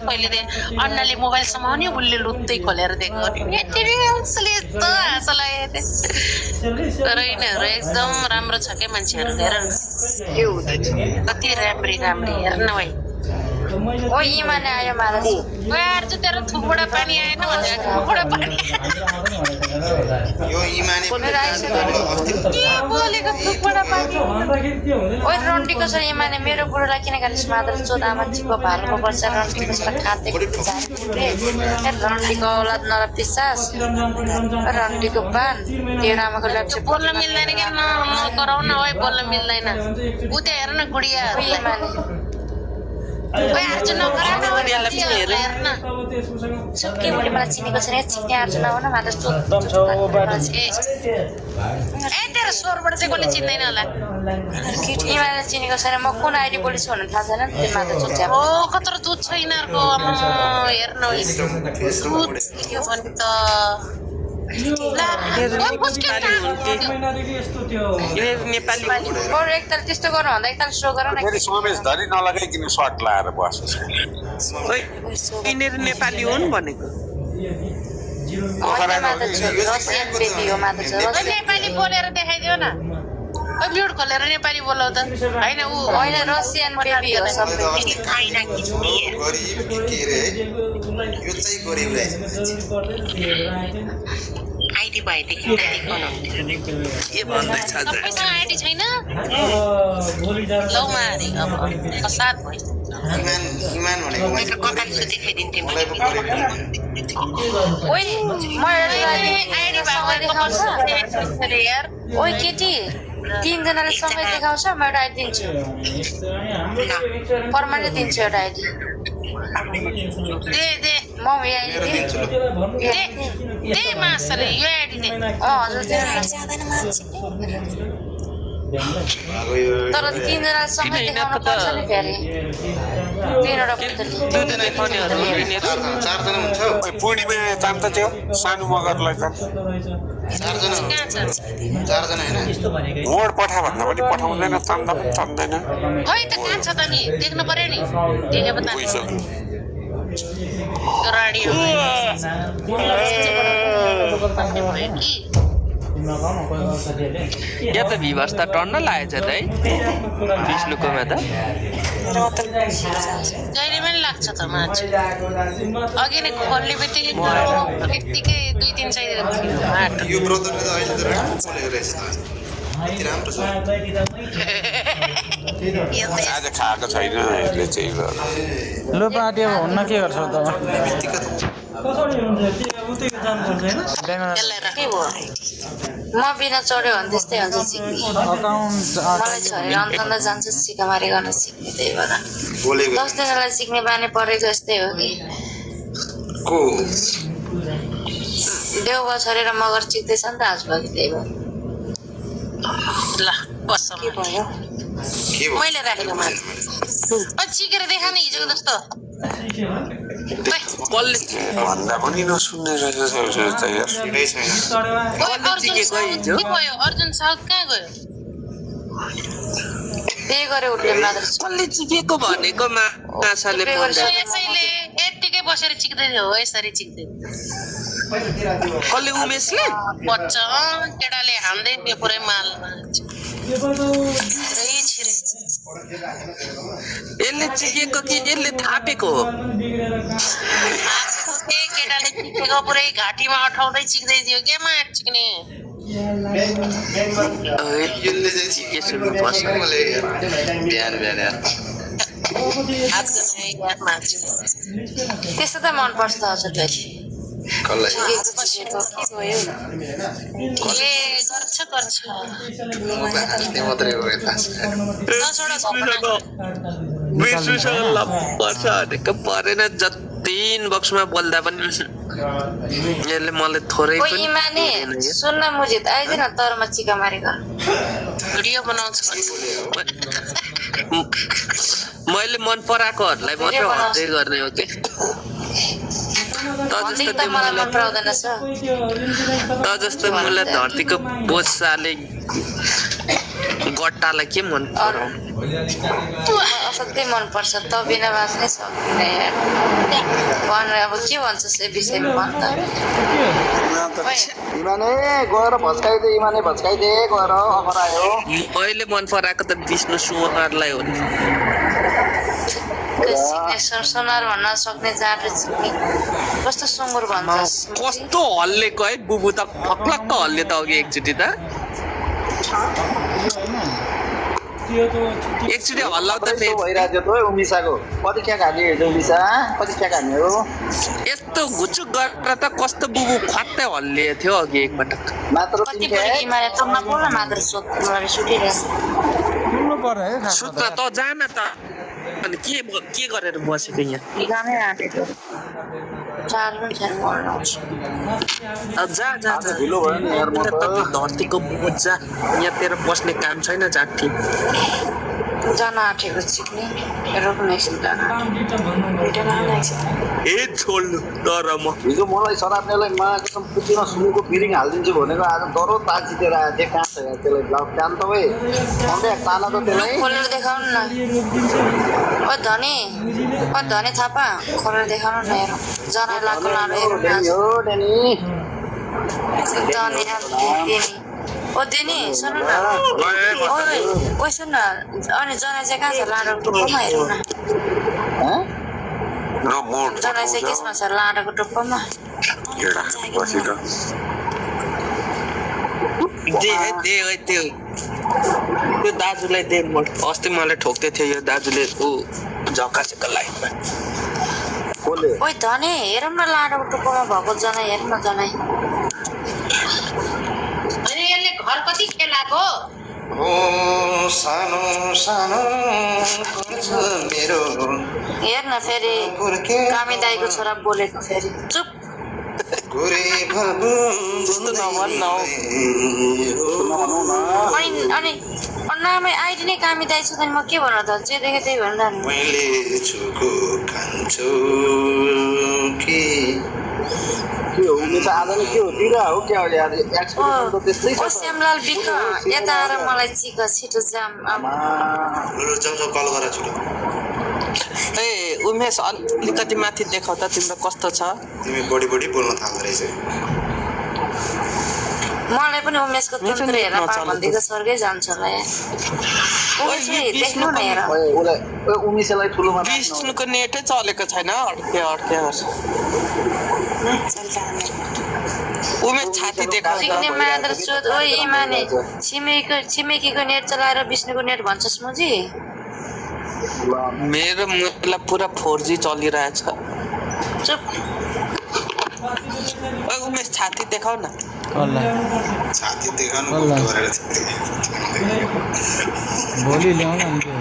पहिले अन्नाले मोबाइल समाउने उसले लुत्तै खोलेर दिएको यस्तो हाँसो लाग्यो तर यिनीहरू एकदम राम्रो छ क्या मान्छेहरू हेर कति राम्री राम्री हेर्न भाइ ओ इमाने आयो मारा अर्ज तेरो थुकबाट पानी आएन भने थुकबाट पानी यो इमाने के बोलेको थुकबाट पानी ओइ रन्डीको छ इमाने मेरो बुढोलाई किन गालिस मादर चोदामा चिको भालको पर्छ रन्डीको छ खातेको झारे रन्डीको औलाद नर पिसास रन्डीको पान तेरो आमाको लक्ष्य बोल्न मिल्दैन क्या नकराउ न ओइ बोल्न मिल्दैन उ त्यहाँ हेर न गुडिया इमाने ओइ अर्ज नकरा न हेर्न सुक्की बुढी मलाई चिनेको छैन चिन्ने अर्जुन हो न मादर चोद ए तेरो स्वरबाट चाहिँ कसले चिन्दैन होला इमाने चिनेको छैन म कुन आइडी बोलिछु भन्ने थाहा छैन त्यो मादर चोद ओ कत्रो दुध छ यिनीहरूको हेर्न दुध के भन्नु त बरु एकताल त्यस्तो गर्नु भन्दा एकताल सो गर न सोमेश धरी नलगाइकन सर्ट लाएर बस्छ यिनीहरू नेपाली हुन् भनेको रसियन बेबी हो मादर चोद नेपाली बोलेर देखाइदियो न म्युट खोलेर नेपाली बोलाउ त होइन ऊ होइन रसियन बेबी हो सबै यो चाहिँ गरिब रहेछ आइडी भएदेखि के भन्दैछ सबैसँग आइडी छैन लौ मारे अब साथ भयो इमान भनेको कताले देखाइदिन्थेँ मलाई पो गरिब ओइ म आइडी भएको यार ओइ केटी तीनजनाले सँगै देखाउँछ म एउटा आइडी दिन्छु पर्मानेन्ट दिन्छु एउटा आइडी दे म यो आइडी दिन्छु दे मासले यो आइडी दे हजुर तर तीनजना सँगै देखाउनु पर्छ नि फेरि तीनवटा चारजना हुन्छ पूर्णिमा चाम्ता थियो सानो मगरलाई चारजना होइन मोड पठा भन्दा पनि पठाउँदैन चाम्दा पनि चाम्दैन खै त कहाँ छ त नि देख्नु पर्यो नि देखे पो त राडी हो या त भिभर्स त टन्न लागेछ त है विष्णुकोमा त जहिले पनि लाग्छ त मान्छे अघि नै खोल्ने बित्तिकै यत्तिकै 2-3 चाहिएको थियो यो ब्रदरले त अहिले त राम्रो बोलेको रहेछ यति राम्रो छ आज खाएको छैन यसले चाहिँ लो पार्टी अब हुन्न के गर्छ त म बिना चढ्यो भने त्यस्तै हुन्छ सिक्ने मलाई छोडेर अन्त जान्छ सिकामारी गर्न सिक्ने त्यही भएर 10 दिनलाई सिक्ने बानी परेको यस्तै हो कि देउबा छोडेर मगर चिक्दैछ नि त आजभोलि त्यही भएर ल बस मैले राखेको मान्छे चिकेर देखा न हिजोको जस्तो भन्दा पनि नसुन्ने रहेछ अर्जुन साउथ कहाँ गयो त्यही गरे उसले मादर कसले चिकेको भनेको माछाले यसैले यत्तिकै बसेर चिक्दै थियो हो यसरी चिक्दै कसले उमेशले बच्च केटाले हान्दै त्यो पुरै माल यसले चिकेको कि यसले थापेको हो केटाले चिकेको पुरै घाँटीमा अठाउँदै चिक्दै थियो के मा चिक्ने यसले चाहिँ चिके सुन्नु पर्छ मलाई बिहान त्यस्तो त मनपर्छ त हजुर कसलाई गर्छ मात्रै हो विष्णुसँग लप पर्छ भनेको परेन जति इनबक्समा बोल्दा पनि यसले मलाई थोरै पनि इमाने सुन्न मुजित आइदिन तरमा चिकामारी गर्न भिडियो बनाउँछ मैले मन पराएकोहरूलाई मात्रै हत्दै गर्ने हो कि त जस्तो मलाई धरतीको बोसाले गट्टालाई के मन पराउ असाध्यै मनपर्छ त बिना बाँच्नै सक्दिनँ यार भनेर अब के भन्छस् यो विषयमा भन् त इमाने गएर भस्काइदे गएर अफर आयो मैले मन पराएको त विष्णु सुहारलाई हो नि सिग्नेचर सोनार भन्न सक्ने जाडो चिक्ने कस्तो सुँगुर भन्छस् कस्तो हल्लेको है बुबु त फक्लक्क हल्ले त अघि एकचोटि त एकचोटि हल्लाउँदा यस्तो भइरहेको थियो त उमिसाको कति क्या खाने उमिसा कति क्या खाने हो यस्तो घुचुक गरेर त कस्तो बुबु खत्तै हल्ले थियो अघि एकपटक मात्र कति 3 क्या पल्ट इमाले त नबोल मात्र सोध्नु सुटिरहेछ सुन्नु पर्यो है खास सुत्न त जान त अनि के गरेर बसेको यहाँ बिगानै आँटेको चार पनि छैन मर्नु आउँछ अब जा जा जा ढिलो भयो नि यार म त त धरतीको बुबु जा यहाँ तेरो बस्ने काम छैन जाठी जान आँटेको चिक्ने रोक्नु एकछिन जान आँटेको ए छोड्नु तर म हिजो मलाई सराप्नेलाई मा कसम पुच्चीमा सुनको फिलिङ हालिदिन्छु भनेको आज डरो ताजितेर आएको थिएँ कहाँ छ यार त्यसलाई ब्लक काम त भए अन्त ताना त त्यसलाई खोलेर देखाउनु न ओ धनी थापा खोलेर देखाउनु न हेरौँ जना लाको लानु हेरौँ डेनी हो डेनी धनी देनी ओ देनी सुन्नु न ओइ सुन न अनि जना चाहिँ कहाँ छ लाडोको टुप्पोमा हेरौँ न हँ न मोड जना चाहिँ केसमा छ लाडोको टुप्पोमा केडा बसिट दे त्यो दाजुलाई दे म अस्ति मलाई ठोक्दै थियो यो दाजुले ऊ झकासेको लाइफमा खोले ओइ धनी हेरौँ न लाडोको टुप्पोमा भएको जना हेरौँ न जना अनि यसले घर कति खेलाको ओ सानो सानो पर्छ मेरो हेर न फेरि कामी दाईको छोरा बोलेको फेरि चुप गोरे बाबु त्यस्तो नभन् न अनि नामै आइडी नै कामी दाई छ म के भन्नु त जे देखेँ त्यही भन्दा नि मैले छुको खान्छु कि के हो उमिसा आज नि के हो तिरा हो क्या अहिले आज एक्सपिरियन्स त त्यस्तै छ ओ श्यामलाल बिक यता आएर मलाई चिक छिटो जाम जाउँ कल गर छिटो ए उमेश अलिकति माथि देखाउ त तिम्रो कस्तो छ तिमी बढी बोल्न थाल्दो रहेछ मलाई पनि उमेशको तन्त्र हेरेर भन्दिको स्वर्गै जान्छ होला यार देख्नु न हेर उसलाई उमिसालाई ठुलोमा विष्णुको नेटै चलेको छैन अड्के गर्छ उमेश छाती देखाउ सिक्ने मादर चोद ओ इमाने छिमेकीको नेट चलाएर विष्णुको नेट भन्छस् मुजी मेरो मतलब पुरा 4G चलिरहेछ चुप ओइ उमेश छाती देखाउ न कसलाई छाती देखाउनु कसलाई? गरेर भोलि ल्याउन नि त्यो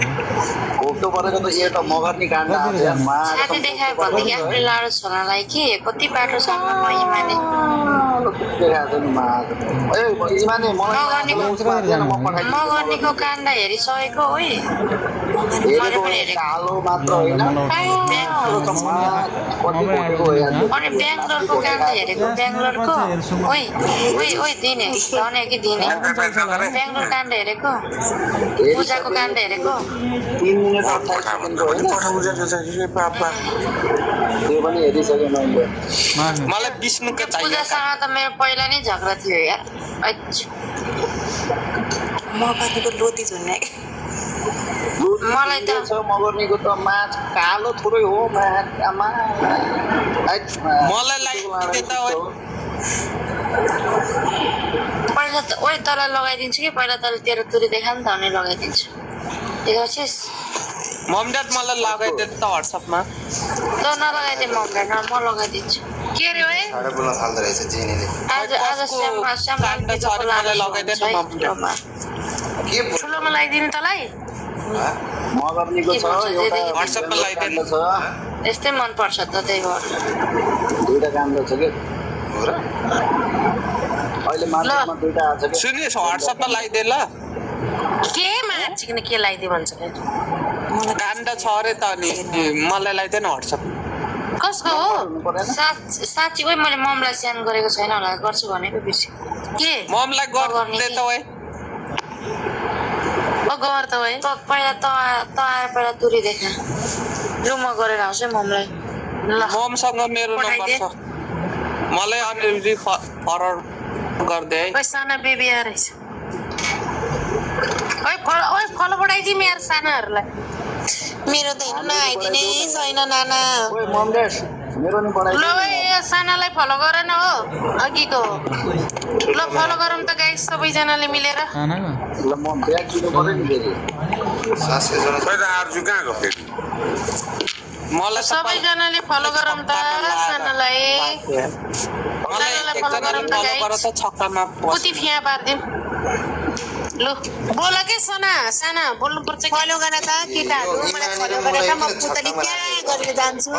घोप्टो परेको त यो त मगर्नी काण्ड आयो यार मा साथी देखायो भनेदेखि आफूले लाडो छोरालाई के कति बाटो छ इमाने देखाएको छ नि मा ए इमाने मलाई मगर्नीको काण्ड हेरिसकेको ओइ हेरेको कालो मात्र होइन कति घोटेको हो यार अनि बेङ्गलोरको काण्ड हेरेको बेङ्गलोरको ओइ ओइ ओइ दिने धने कि दिने बेङ्गलोर काण्ड हेरेको पूजाको काण्ड हेरेको 3 मिनेट 28 सेकेन्डको होइन त्यो पनि हेरिसकेँ मैले मलाई विष्णुको चाहियो पूजासँग त मेरो पहिला नै झगडा थियो यार म पानीको लोती झुन्ने मलाई त छ मगर्नीको त माछ कालो थोरै हो माछामा मलाई लाइदिए त पहिला त ओइ तँलाई लगाइदिन्छु कि पहिला तँले तेरो तुरी देखा नि त अनि लगाइदिन्छु देखाउँछिस् मम ड्याड मलाई लगाइदिए त व्हाट्सएपमा त नलगाइदे म लगाइदिन्छु के अरे ओए साडे बोल्न थाल्दो रहेछ जेनीले आज काण्ड छ अरे मलाई लगाइदे न मम ड्याड के ठुलोमा लगाइदिनु तँलाई मगर्नीको छ एउटा व्हाट्सएपमा लगाइदिनु छ यस्तै मनपर्छ त त्यही भएर दुईटा काण्ड छ कि हो र अहिले मार्केटमा दुईटा आएको छ कि सुनिस् व्हाट्सएपमा लगाइदे ल केमा चिक्ने के लगाइदियो भन्छ काण्ड छ अरे त अनि मलाई लगाइदे न व्हाट्सएप कसको हो हुनु परेन साँच्ची ओइ मैले ममलाई स्यान गरेको छैन होला गर्छु भनेको बिर्सेँ के ममलाई गर्दै त ओए गवर त भाइ त पहिला त आएर पहिला तुरी देखा लु म गरेर आउँछु है ममलाई ल ममसँग मेरो नम्बर पठाइदे। छ मलाई अलिअलि फरवर्ड गरिदे है ओइ साना बेबी आएर रहेछ ओइ फलो बढाइदिउँ यार सानाहरूलाई मेरो त हेर्नु न आइदिने छैन नाना ओए ममदेश मेरो नि पढाइ ल ओइ यो सानालाई फलो गर न हो अघिको हो ल फलो गरौँ त गाइस सबैजनाले मिलेर खानाको ल म ब्याग दिनु पर्यो नि फेरि पहिला आर्जु कहाँ गयो फेरि मलाई सबैजनाले फलो गरौँ त सानालाई सानालाई फलो गरौँ त गाइस छक्कामा कुती फिया पारिदिउँ लु बोल के साना बोल्नुपर्छ फलो गर त केटाहरू मलाई फलो गरेर म पुतली त्यहाँ गरेर जान्छु